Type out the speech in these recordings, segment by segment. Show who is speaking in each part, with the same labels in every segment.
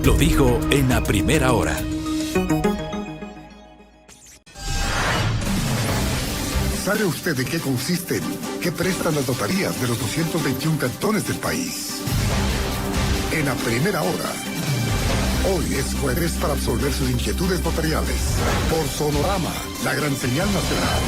Speaker 1: lo dijo en la primera hora.
Speaker 2: ¿Sabe usted de qué consisten? ¿Qué prestan las notarías de los 221 cantones del país? En la primera hora. Hoy es jueves para absolver sus inquietudes notariales. Por Sonorama, la gran señal nacional.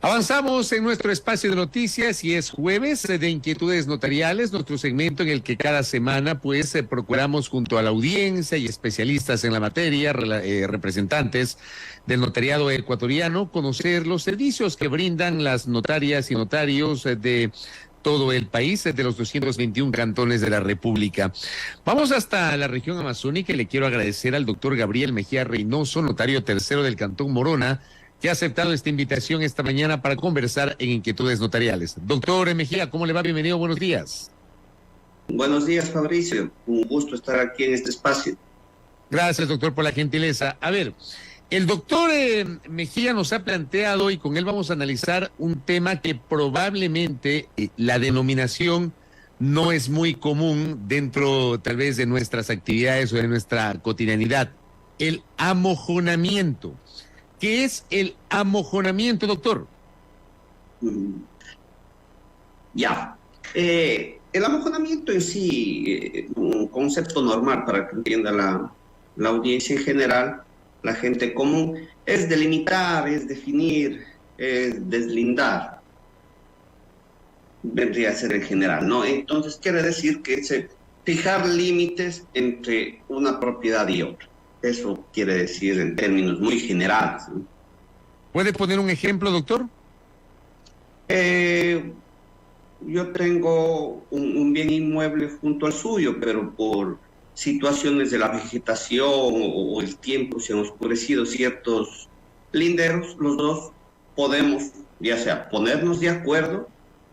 Speaker 3: Avanzamos en nuestro espacio de noticias y es jueves de inquietudes notariales, nuestro segmento en el que cada semana procuramos junto a la audiencia y especialistas en la materia, representantes del notariado ecuatoriano, conocer los servicios que brindan las notarias y notarios de todo el país, de los 221 cantones de la República. Vamos hasta la región amazónica y le quiero agradecer al doctor Gabriel Mejía Reynoso, notario tercero del Cantón Morona, que ha aceptado esta invitación esta mañana para conversar en inquietudes notariales. Doctor Mejía, ¿cómo le va? Bienvenido, buenos días.
Speaker 4: Buenos días, Fabricio. Un gusto estar aquí en este espacio.
Speaker 3: Gracias, doctor, por la gentileza. A ver, el doctor Mejía nos ha planteado, y con él vamos a analizar un tema que probablemente la denominación no es muy común dentro, tal vez, de nuestras actividades o de nuestra cotidianidad. El amojonamiento. ¿Qué es el amojonamiento, doctor?
Speaker 4: Ya. El amojonamiento en sí, un concepto normal para que entienda la audiencia en general, la gente común, es delimitar, es definir, es deslindar. Vendría a ser en general, ¿no? Entonces quiere decir que es fijar límites entre una propiedad y otra. Eso quiere decir en términos muy generales, ¿no?
Speaker 3: ¿Puede poner un ejemplo, doctor?
Speaker 4: Yo tengo un bien inmueble junto al suyo, pero por situaciones de la vegetación o el tiempo se han oscurecido ciertos linderos, los dos podemos, ya sea ponernos de acuerdo,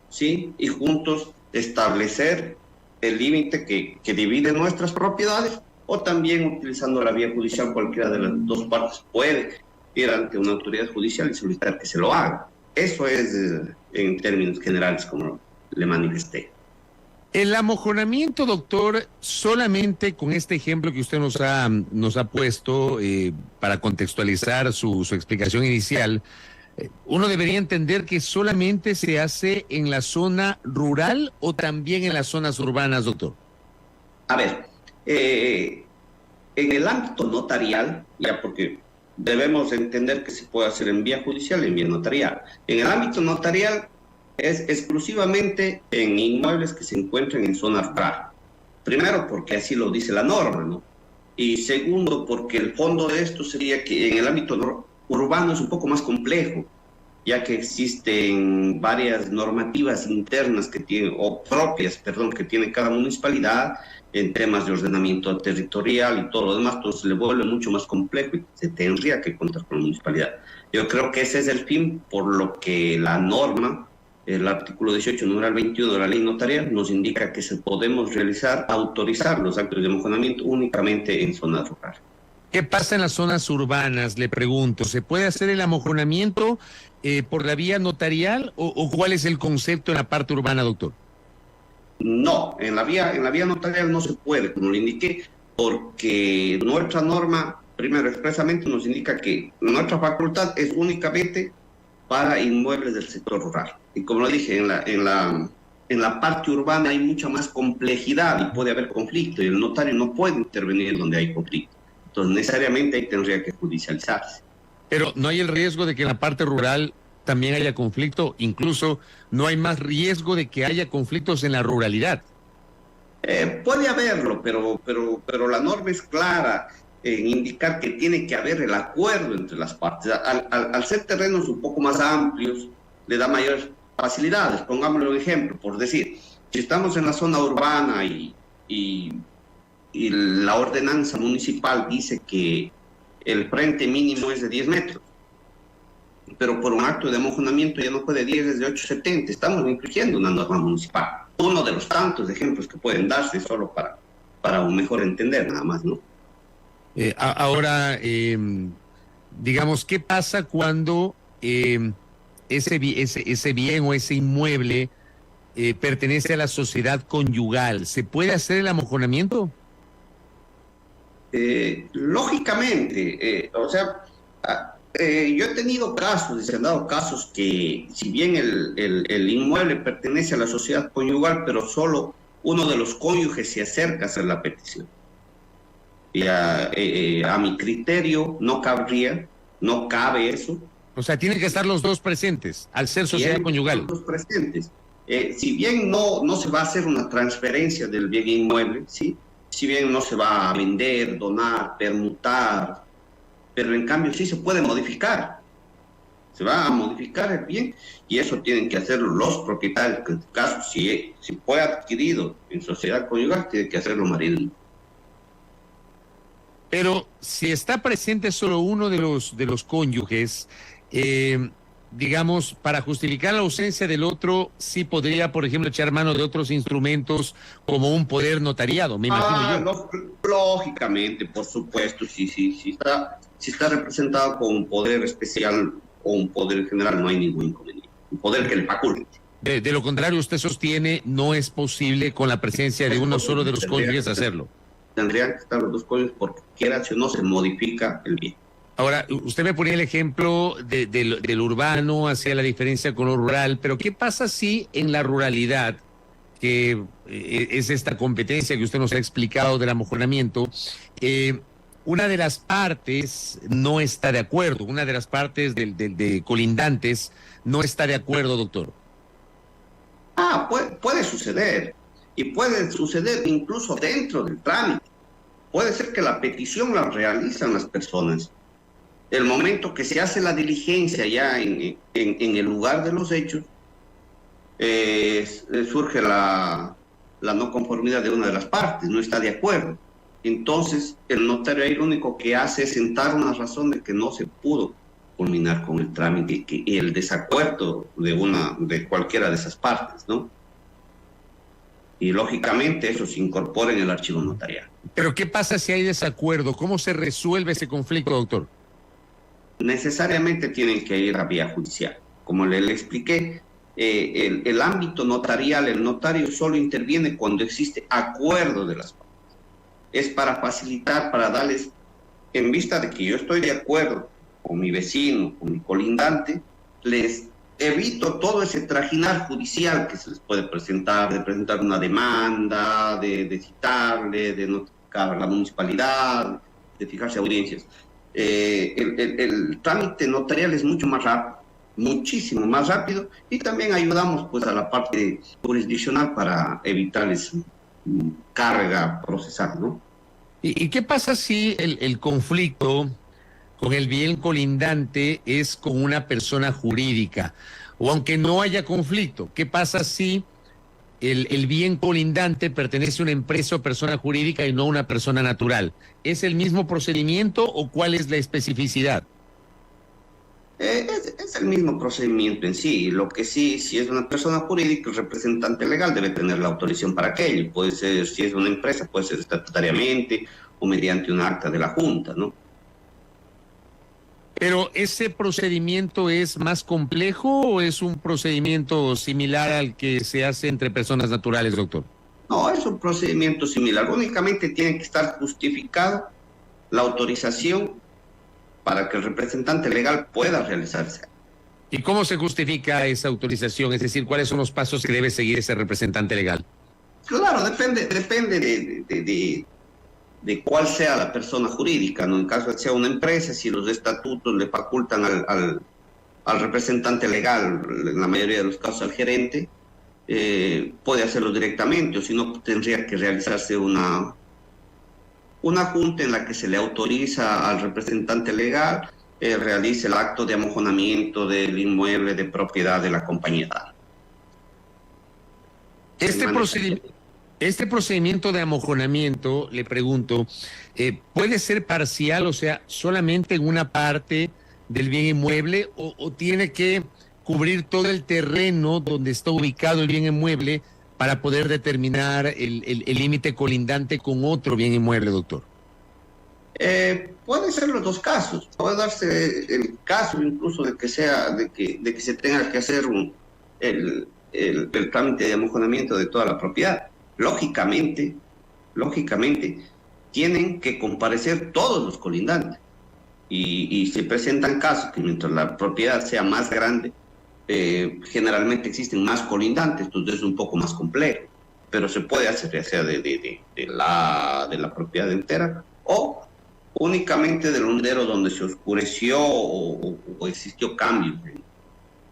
Speaker 4: ¿sí? Y juntos establecer el límite que divide nuestras propiedades, o también utilizando la vía judicial, cualquiera de las dos partes puede ir ante una autoridad judicial y solicitar que se lo haga. Eso es en términos generales como le manifesté.
Speaker 3: El amojonamiento, doctor, solamente con este ejemplo que usted nos ha puesto para contextualizar su explicación inicial, uno debería entender que solamente se hace en la zona rural o también en las zonas urbanas, doctor.
Speaker 4: A ver, en el ámbito notarial, ya porque debemos entender que se puede hacer en vía judicial y en vía notarial. En el ámbito notarial es exclusivamente en inmuebles que se encuentran en zona rural. Primero, porque así lo dice la norma, ¿no? Y segundo, porque el fondo de esto sería que en el ámbito urbano es un poco más complejo, ya que existen varias normativas internas que tiene, o propias, perdón, que tiene cada municipalidad en temas de ordenamiento territorial y todo lo demás, entonces le vuelve mucho más complejo y se tendría que contar con la municipalidad. Yo creo que ese es el fin por lo que la norma, el artículo 18, numeral 21 de la ley notarial, nos indica que se podemos autorizar los actos de amojonamiento únicamente en zonas rurales.
Speaker 3: ¿Qué pasa en las zonas urbanas? Le pregunto, ¿se puede hacer el amojonamiento por la vía notarial o cuál es el concepto en la parte urbana, doctor?
Speaker 4: No, en la vía notarial no se puede, como le indiqué, porque nuestra norma, primero expresamente, nos indica que nuestra facultad es únicamente para inmuebles del sector rural. Y como lo dije, en la parte urbana hay mucha más complejidad y puede haber conflicto, y el notario no puede intervenir donde hay conflicto. Entonces, necesariamente ahí tendría que judicializarse.
Speaker 3: Pero ¿no hay el riesgo de que en la parte rural también haya conflicto? Incluso no hay más riesgo de que haya conflictos en la ruralidad.
Speaker 4: Puede haberlo, pero la norma es clara en indicar que tiene que haber el acuerdo entre las partes. Al ser terrenos un poco más amplios, le da mayores facilidades. Pongámosle un ejemplo, por decir, si estamos en la zona urbana y la ordenanza municipal dice que el frente mínimo es de 10 metros, pero por un acto de amojonamiento ya no puede 10, es de 8,70. Estamos infringiendo una norma municipal. Uno de los tantos ejemplos que pueden darse solo para un mejor entender nada más, ¿no?
Speaker 3: Ahora, digamos, ¿qué pasa cuando ese bien o ese inmueble pertenece a la sociedad conyugal, ¿se puede hacer el amojonamiento?
Speaker 4: Lógicamente, yo he tenido casos, y se han dado casos que si bien el inmueble pertenece a la sociedad conyugal, pero solo uno de los cónyuges se acerca a hacer la petición. Y a mi criterio no cabe eso.
Speaker 3: O sea, tienen que estar los dos presentes, al ser sociedad conyugal.
Speaker 4: Los dos presentes. Si bien no se va a hacer una transferencia del bien inmueble, ¿sí? Si bien no se va a vender, donar, permutar, pero en cambio sí se puede modificar. Se va a modificar el bien y eso tienen que hacerlo los propietarios, que en este caso, si fue adquirido en sociedad conyugal, tiene que hacerlo marido.
Speaker 3: Pero si está presente solo uno de los cónyuges, digamos, para justificar la ausencia del otro, sí podría, por ejemplo, echar mano de otros instrumentos como un poder notariado, me imagino yo.
Speaker 4: Lógicamente, por supuesto, si está representado con un poder especial o un poder general, no hay ningún inconveniente. Un poder que le faculte.
Speaker 3: De lo contrario, usted sostiene, no es posible con la presencia de uno solo de los cónyuges hacerlo.
Speaker 4: Tendrían que estar los dos cónyuges porque quiera si no se modifica el bien.
Speaker 3: Ahora, usted me ponía el ejemplo del urbano hacia la diferencia con lo rural, pero ¿qué pasa si en la ruralidad, que es esta competencia que usted nos ha explicado del amojonamiento, una de las partes no está de acuerdo, una de las partes de colindantes no está de acuerdo, doctor?
Speaker 4: Puede suceder, y puede suceder incluso dentro del trámite. Puede ser que la petición la realizan las personas. El momento que se hace la diligencia ya en el lugar de los hechos, surge la no conformidad de una de las partes, no está de acuerdo. Entonces, el notario ahí lo único que hace es sentar una razón de que no se pudo culminar con el trámite y el desacuerdo de cualquiera de esas partes, ¿no? Y lógicamente eso se incorpora en el archivo notarial.
Speaker 3: Pero ¿qué pasa si hay desacuerdo? ¿Cómo se resuelve ese conflicto, doctor?
Speaker 4: Necesariamente tienen que ir a vía judicial. Como le expliqué, el ámbito notarial, el notario solo interviene cuando existe acuerdo de las partes. Es para facilitar, para darles, en vista de que yo estoy de acuerdo con mi vecino, con mi colindante, les evito todo ese trajinar judicial que se les puede presentar, de presentar una demanda, de citarle, de notificar a la municipalidad, de fijarse audiencias. El trámite notarial es mucho más rápido, muchísimo más rápido, y también ayudamos pues a la parte jurisdiccional para evitarles carga procesal, ¿no?
Speaker 3: ¿Y qué pasa si el conflicto con el bien colindante es con una persona jurídica? O aunque no haya conflicto, ¿qué pasa si el bien colindante pertenece a una empresa o persona jurídica y no a una persona natural? ¿Es el mismo procedimiento o cuál es la especificidad?
Speaker 4: Es el mismo procedimiento en sí. Lo que sí, si es una persona jurídica, el representante legal debe tener la autorización para aquello. Puede ser, si es una empresa, puede ser estatutariamente o mediante un acta de la Junta, ¿no?
Speaker 3: Pero ¿ese procedimiento es más complejo o es un procedimiento similar al que se hace entre personas naturales, doctor?
Speaker 4: No, es un procedimiento similar. Únicamente tiene que estar justificado la autorización para que el representante legal pueda realizarse.
Speaker 3: ¿Y cómo se justifica esa autorización? Es decir, ¿cuáles son los pasos que debe seguir ese representante legal?
Speaker 4: Claro, depende de cuál sea la persona jurídica, ¿no? En caso de que sea una empresa, si los estatutos le facultan al representante legal, en la mayoría de los casos al gerente, puede hacerlo directamente, o si no, tendría que realizarse una junta en la que se le autoriza al representante legal realice el acto de amojonamiento del inmueble de propiedad de la compañía.
Speaker 3: Este procedimiento de amojonamiento, le pregunto, ¿puede ser parcial, o sea, solamente en una parte del bien inmueble, o tiene que cubrir todo el terreno donde está ubicado el bien inmueble para poder determinar el límite colindante con otro bien inmueble, doctor?
Speaker 4: Pueden ser los dos casos. Puede darse el caso incluso de que se tenga que hacer el trámite de amojonamiento de toda la propiedad. Lógicamente, tienen que comparecer todos los colindantes. Y se presentan casos que mientras la propiedad sea más grande, generalmente existen más colindantes, entonces es un poco más complejo. Pero se puede hacer ya sea de la propiedad entera o únicamente del lindero donde se oscureció o existió cambios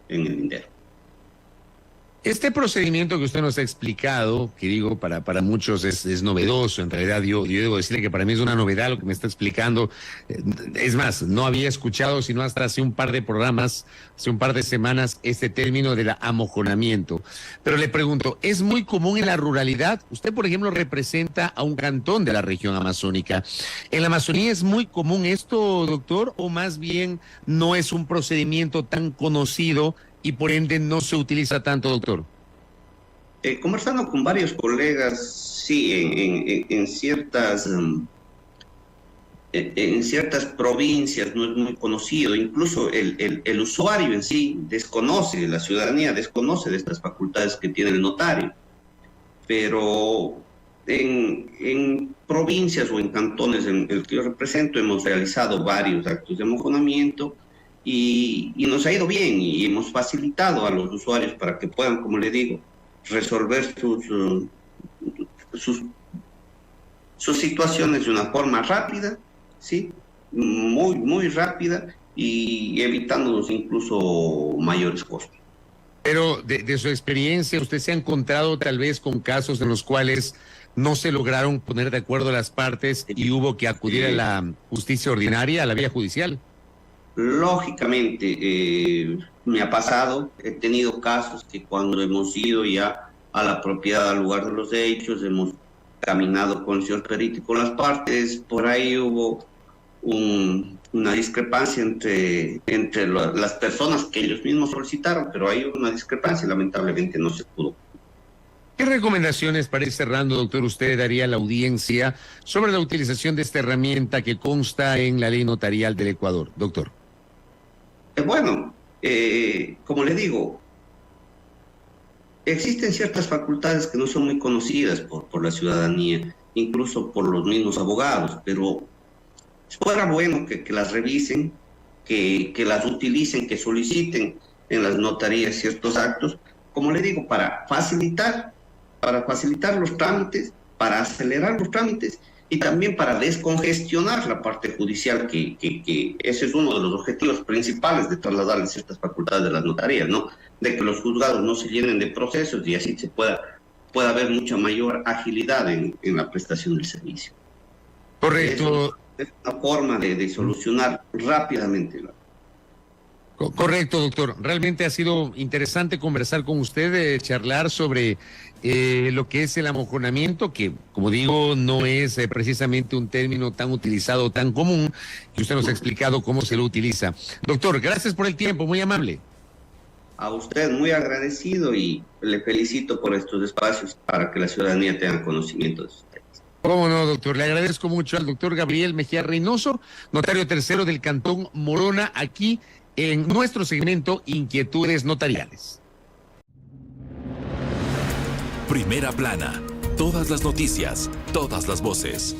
Speaker 4: en el lindero.
Speaker 3: Este procedimiento que usted nos ha explicado, que digo, para muchos es novedoso, en realidad yo debo decirle que para mí es una novedad lo que me está explicando. Es más, no había escuchado sino hasta hace un par de programas, hace un par de semanas, este término del amojonamiento. Pero le pregunto, ¿es muy común en la ruralidad? Usted, por ejemplo, representa a un cantón de la región amazónica. ¿En la Amazonía es muy común esto, doctor, o más bien no es un procedimiento tan conocido y por ende no se utiliza tanto, doctor?
Speaker 4: Conversando con varios colegas, sí, en ciertas provincias no es muy conocido. Incluso el usuario en sí desconoce, la ciudadanía desconoce de estas facultades que tiene el notario. Pero en provincias o en cantones en el que yo represento hemos realizado varios actos de amojonamiento y nos ha ido bien y hemos facilitado a los usuarios para que puedan, como le digo, resolver sus situaciones de una forma rápida, ¿sí? Muy rápida y evitándonos incluso mayores costos.
Speaker 3: Pero de su experiencia, ¿usted se ha encontrado tal vez con casos en los cuales no se lograron poner de acuerdo las partes y hubo que acudir a la justicia ordinaria, a la vía judicial?
Speaker 4: Lógicamente, me ha pasado, he tenido casos que cuando hemos ido ya a la propiedad, al lugar de los hechos, hemos caminado con el señor perito y con las partes, por ahí hubo una discrepancia entre las personas que ellos mismos solicitaron, pero hay una discrepancia y lamentablemente no se pudo.
Speaker 3: ¿Qué recomendaciones, para ir cerrando, doctor, usted daría a la audiencia sobre la utilización de esta herramienta que consta en la ley notarial del Ecuador, doctor?
Speaker 4: Bueno, como le digo, existen ciertas facultades que no son muy conocidas por la ciudadanía, incluso por los mismos abogados, pero fuera bueno que las revisen, que las utilicen, que soliciten en las notarías ciertos actos, como le digo, para facilitar los trámites, para acelerar los trámites y también para descongestionar la parte judicial, que ese es uno de los objetivos principales de trasladarle ciertas facultades de las notarías, ¿no? De que los juzgados no se llenen de procesos y así se pueda haber mucha mayor agilidad en la prestación del servicio.
Speaker 3: Correcto.
Speaker 4: Es una forma de solucionar rápidamente.
Speaker 3: Correcto, doctor. Realmente ha sido interesante conversar con usted, charlar sobre lo que es el amojonamiento, que, como digo, no es precisamente un término tan utilizado, tan común, y usted nos ha explicado cómo se lo utiliza. Doctor, gracias por el tiempo, muy amable.
Speaker 4: A usted muy agradecido y le felicito por estos espacios para que la ciudadanía tenga conocimiento de ustedes.
Speaker 3: Cómo no, doctor. Le agradezco mucho al doctor Gabriel Mejía Reynoso, notario tercero del Cantón Morona, aquí en nuestro segmento Inquietudes Notariales.
Speaker 1: Primera plana. Todas las noticias, todas las voces.